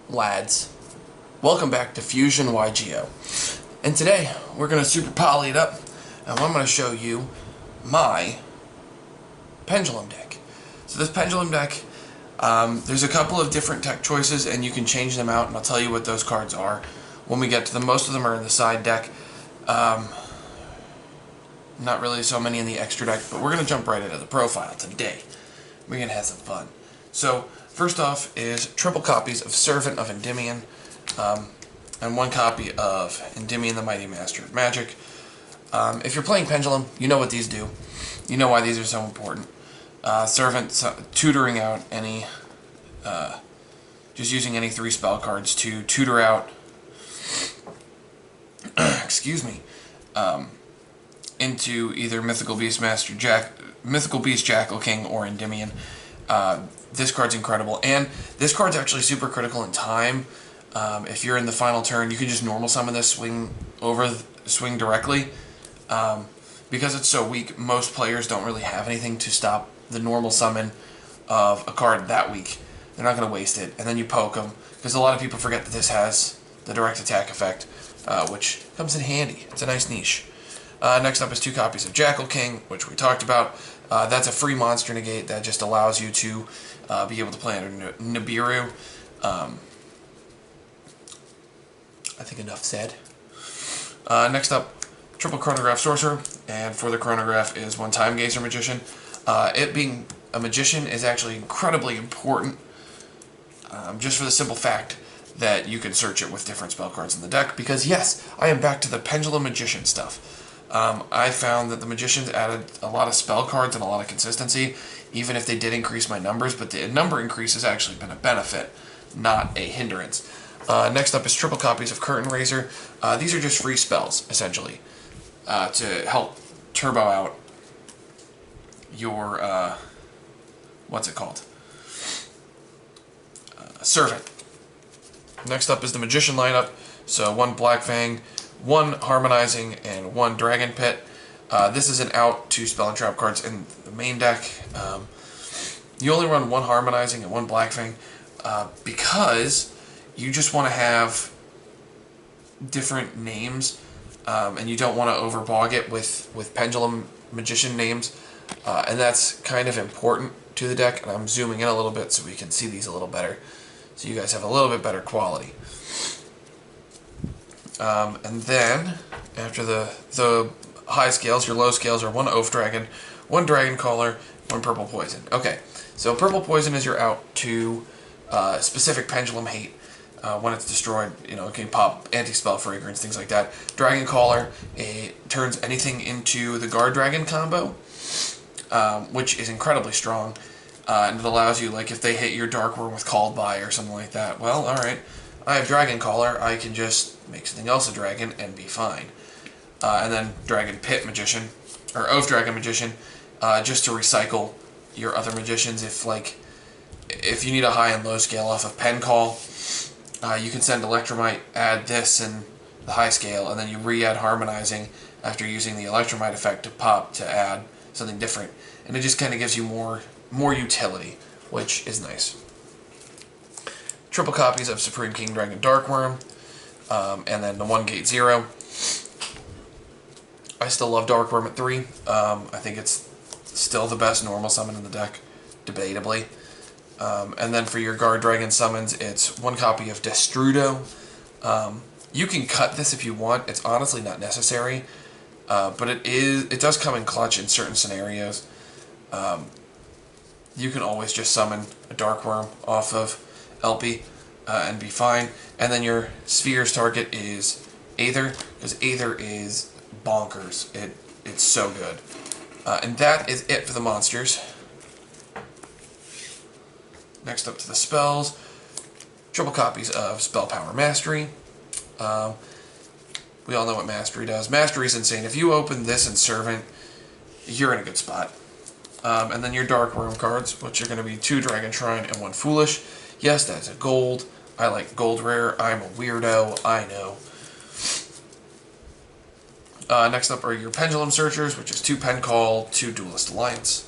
lads, welcome back to Fusion YGO. And today we're going to super poly it up, and I'm going to show you my Pendulum deck. So this Pendulum deck, there's a couple of different tech choices and you can change them out, and I'll tell you what those cards are when we get to them. Most of them are in the side deck. Not really so many in the extra deck, but we're going to jump right into the profile today. We're going to have some fun. So, first off is triple copies of Servant of Endymion, and one copy of Endymion, the Mighty Master of Magic. If you're playing Pendulum, you know what these do. You know why these are so important. Servant, tutoring out any, just using any 3 spell cards to tutor out, excuse me, into either Mythical Beast Jackal King or Endymion. This card's incredible, and this card's actually super critical in time. If you're in the final turn, you can just normal summon this, swing directly. Because it's so weak, most players don't really have anything to stop the normal summon of a card that weak. They're not going to waste it, and then you poke them, because a lot of people forget that this has the direct attack effect, which comes in handy. It's a nice niche. Next up is 2 copies of Jackal King, which we talked about. That's a free monster negate that just allows you to be able to play under Nibiru. I think enough said. Next up, triple Chronograph Sorcerer, and for the Chronograph is 1 Time Gazer Magician. It being a magician is actually incredibly important, just for the simple fact that you can search it with different spell cards in the deck, because yes, I am back to the Pendulum Magician stuff. I found that the Magicians added a lot of spell cards and a lot of consistency, even if they did increase my numbers, but the number increase has actually been a benefit, not a hindrance. Next up is triple copies of Curtain Raiser. These are just free spells, essentially, to help turbo out your, what's it called? Servant. Next up is the Magician lineup. So 1 Black Fang, 1 Harmonizing, and 1 Dragon Pit. This is an out to spell and trap cards in the main deck. You only run 1 Harmonizing and 1 Black Fang because you just want to have different names, and you don't want to overbog it with Pendulum Magician names, and that's kind of important to the deck. And I'm zooming in a little bit so we can see these a little better, so you guys have a little bit better quality. And then, after the high scales, your low scales are 1 Oath Dragon, 1 Dragon Caller, 1 Purple Poison. Okay, so Purple Poison is your out to specific Pendulum hate. When it's destroyed, you know, it can pop anti-spell fragrance, things like that. Dragon Caller, it turns anything into the Guard Dragon combo, which is incredibly strong. And it allows you, like, if they hit your Dark Worm with Called By or something like that, well, alright, I have Dragon Caller, I can just make something else a dragon and be fine. And then Dragon Pit Magician, or Oath Dragon Magician, just to recycle your other magicians. If you need a high and low scale off of Pen Call, you can send Electromite, add this in the high scale, and then you re-add Harmonizing after using the Electromite effect to pop to add something different. And it just kind of gives you more utility, which is nice. Triple copies of Supreme King Dragon Darkworm, and then the 1 Gate 0. I still love Darkworm at 3. I think it's still the best normal summon in the deck, debatably. And then for your Guard Dragon summons, it's 1 copy of Destrudo. You can cut this if you want. It's honestly not necessary, but it does come in clutch in certain scenarios. You can always just summon a Darkworm off of LP and be fine. And then your Sphere's target is Aether, because Aether is bonkers. It's so good. And that is it for the monsters. Next up to the spells, triple copies of Spell Power Mastery. We all know what Mastery does. Mastery is insane. If you open this in Servant, you're in a good spot. And then your Dark Worm cards, which are going to be 2 Dragon Shrine and 1 Foolish. Yes, that's a gold. I like gold rare. I'm a weirdo. I know. Next up are your Pendulum Searchers, which is 2 Pen Call, 2 Duelist Alliance.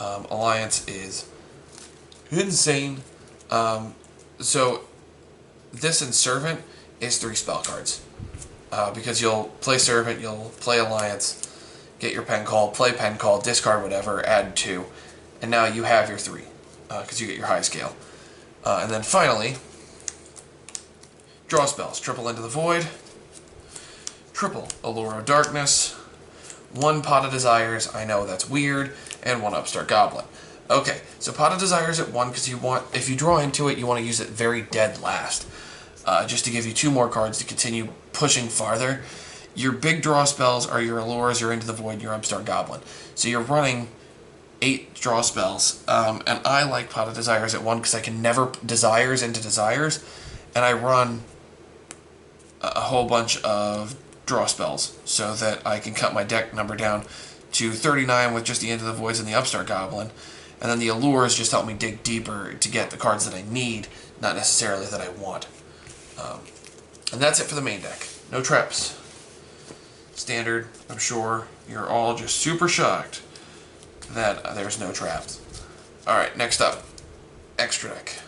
Alliance is insane. So this and Servant is 3 spell cards. Because you'll play Servant, you'll play Alliance, get your pen call, play pen call, discard whatever, add 2, and now you have your 3, because you get your high scale. And then finally, draw spells. Triple Into the Void, triple Allure of Darkness, 1 Pot of Desires, I know that's weird, and 1 Upstart Goblin. Okay, so Pot of Desires at 1, because you want, if you draw into it, you want to use it very dead last. Just to give you 2 more cards to continue pushing farther. Your big draw spells are your Allures, your Into the Void, your Upstart Goblin. So you're running 8 draw spells, and I like Pot of Desires at 1 because I can never Desires into Desires, and I run a whole bunch of draw spells so that I can cut my deck number down to 39 with just the Into the Voids and the Upstart Goblin, and then the Allures just help me dig deeper to get the cards that I need, not necessarily that I want. And that's it for the main deck. No traps. Standard. I'm sure you're all just super shocked that there's no traps. Alright, next up. Extra deck.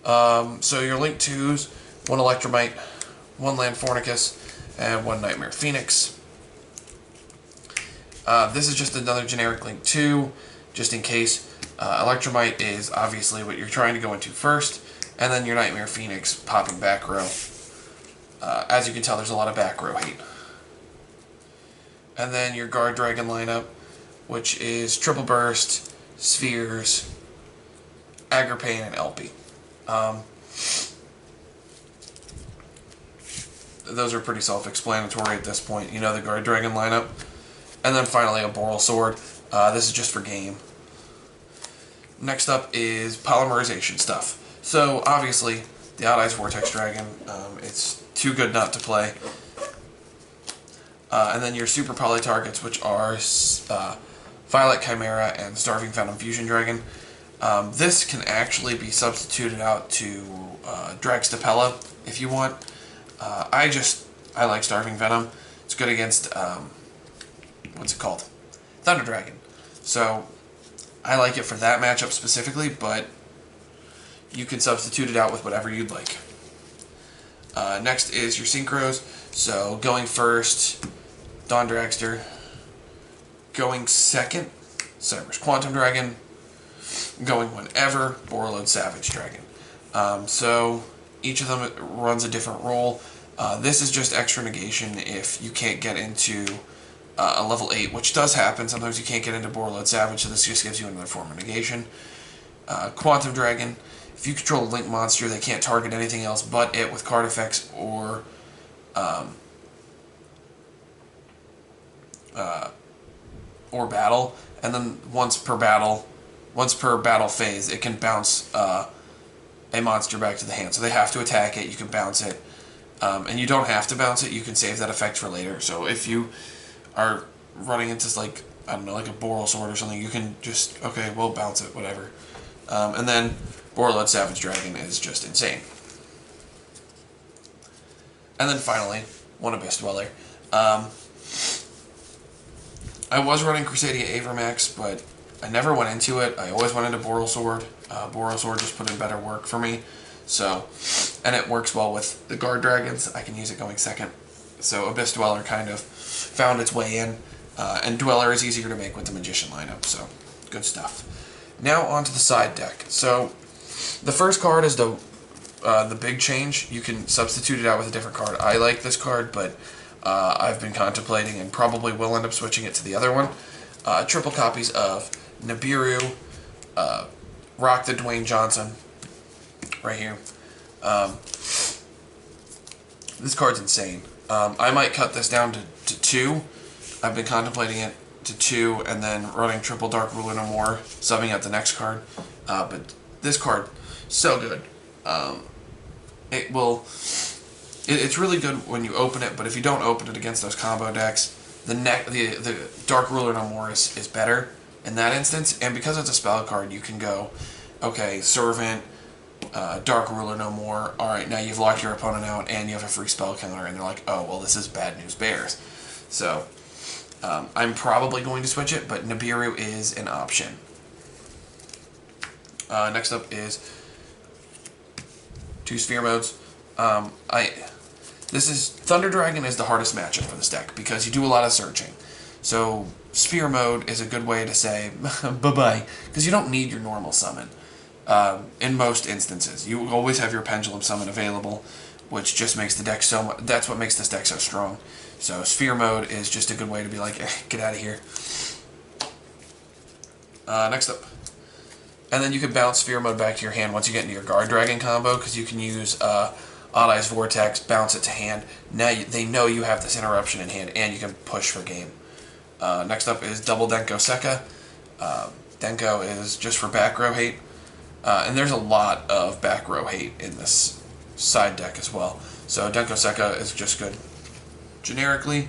So your Link 2s, 1 Electromite, 1 Land Fornicus, and 1 Nightmare Phoenix. This is just another generic Link 2, just in case. Electromite is obviously what you're trying to go into first, and then your Nightmare Phoenix popping back row. As you can tell, there's a lot of back row hate. And then your Guard Dragon lineup, which is Triple Burst, Spheres, Agripane, and LP. Those are pretty self-explanatory at this point. You know the Guard Dragon lineup. And then finally a Boral Sword. This is just for game. Next up is Polymerization stuff. So obviously the Odd Eyes Vortex Dragon, it's too good not to play. And then your Super Poly targets, which are Violet Chimera and Starving Venom Fusion Dragon. This can actually be substituted out to Dragstapella if you want. I like Starving Venom. It's good against, what's it called? Thunder Dragon. So I like it for that matchup specifically, but you can substitute it out with whatever you'd like. Next is your Synchros. So going first, Dawn Dragster. Going second, Cyber's Quantum Dragon. Going whenever, Borreload Savage Dragon. So each of them runs a different role. This is just extra negation if you can't get into a level 8, which does happen. Sometimes you can't get into Borreload Savage, so this just gives you another form of negation. Quantum Dragon. If you control a Link monster, they can't target anything else but it with card effects or battle. And then once per battle phase, it can bounce a monster back to the hand. So they have to attack it, you can bounce it. And you don't have to bounce it, you can save that effect for later. So if you are running into, like, I don't know, like a Boral Sword or something, you can just, okay, we'll bounce it, whatever. And then Borreload Savage Dragon is just insane. And then finally, one Abyss Dweller. I was running Crusadia Avermax, but I never went into it. I always went into Boral Sword. Boral Sword just put in better work for me. So, and it works well with the Guard Dragons. I can use it going second. So Abyss Dweller kind of found its way in. And Dweller is easier to make with the Magician lineup, so good stuff. Now on to the side deck. So the first card is the big change. You can substitute it out with a different card. I like this card, but I've been contemplating and probably will end up switching it to the other one. Triple copies of Nibiru, Rock the Dwayne Johnson, right here. This card's insane. I might cut this down to 2. I've been contemplating it to 2 and then running triple Dark Ruler No More, subbing out the next card. But this card, so good. It's really good when you open it, but if you don't open it against those combo decks, the Dark Ruler No More is better in that instance. And because it's a spell card, you can go, okay, Servant, Dark Ruler No More. Alright, now you've locked your opponent out and you have a free spell counter, and they're like, oh, well, this is bad news bears. So I'm probably going to switch it, but Nibiru is an option. Next up is 2 sphere modes. Thunder Dragon is the hardest matchup for this deck because you do a lot of searching. So sphere mode is a good way to say bye-bye, because you don't need your normal summon. In most instances, you always have your Pendulum summon available, which just makes the deck so much. That's what makes this deck so strong. So sphere mode is just a good way to be like, get out of here. Next up. And then you can bounce sphere mode back to your hand once you get into your Guard Dragon combo, because you can use Odd Eye's Vortex, bounce it to hand. Now they know you have this interruption in hand, and you can push for game. Next up is Double Denko Sekka. Denko is just for back row hate. And there's a lot of back row hate in this side deck as well. So Denko Sekka is just good generically.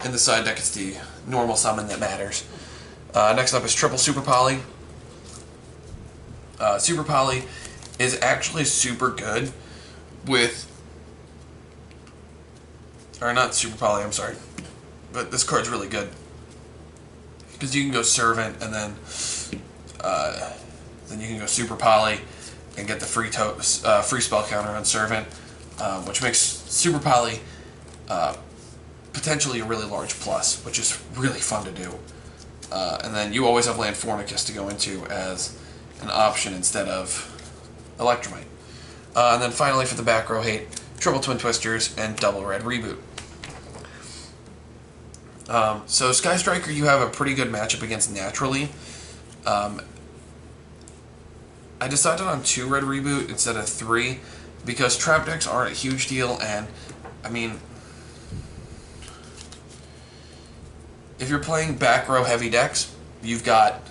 In the side deck, it's the normal summon that matters. Next up is Triple Super Poly. Super Poly is actually super good with... Or not Super Poly, I'm sorry. But this card's really good. Because you can go Servant, and then you can go Super Poly and get the free spell counter on Servant, which makes Super Poly potentially a really large plus, which is really fun to do. And then you always have Land Formicus to go into as an option instead of Electromite. And then finally for the back row hate, Triple Twin Twisters and Double Red Reboot. So Sky Striker, you have a pretty good matchup against naturally. I decided on 2 Red Reboot instead of 3 because trap decks aren't a huge deal, and I mean, if you're playing back row heavy decks, you've got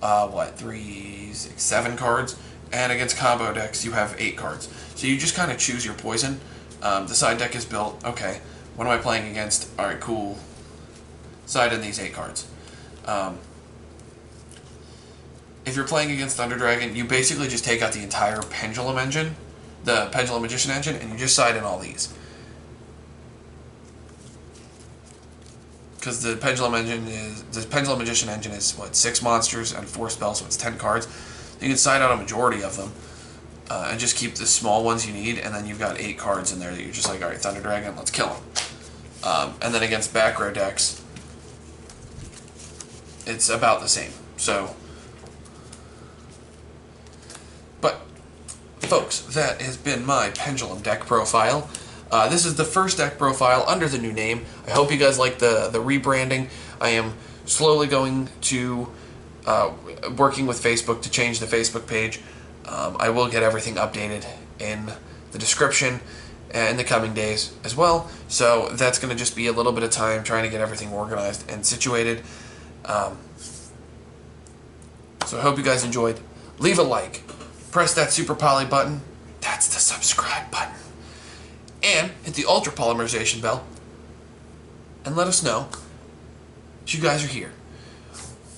7 cards, and against combo decks you have 8 cards. So you just kind of choose your poison. The side deck is built, okay, what am I playing against? Alright, cool. Side in these 8 cards. If you're playing against Thunder Dragon, you basically just take out the entire Pendulum engine, the Pendulum Magician engine, and you just side in all these. Because the Pendulum Magician engine is what, 6 monsters and 4 spells, so it's 10 cards. You can side out a majority of them, and just keep the small ones you need, and then you've got 8 cards in there that you're just like, alright, Thunder Dragon, let's kill him. And then against back row decks, it's about the same. So, but folks, that has been my Pendulum deck profile. This is the first deck profile under the new name. I hope you guys like the rebranding. I am slowly going to working with Facebook to change the Facebook page. I will get everything updated in the description in the coming days as well. So that's going to just be a little bit of time trying to get everything organized and situated. So I hope you guys enjoyed. Leave a like. Press that Super Poly button. That's the subscribe button. And hit the Ultra Polymerization bell. And let us know that you guys are here.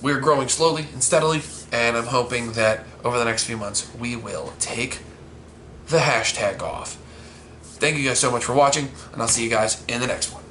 We're growing slowly and steadily, and I'm hoping that over the next few months we will take the hashtag off. Thank you guys so much for watching, and I'll see you guys in the next one.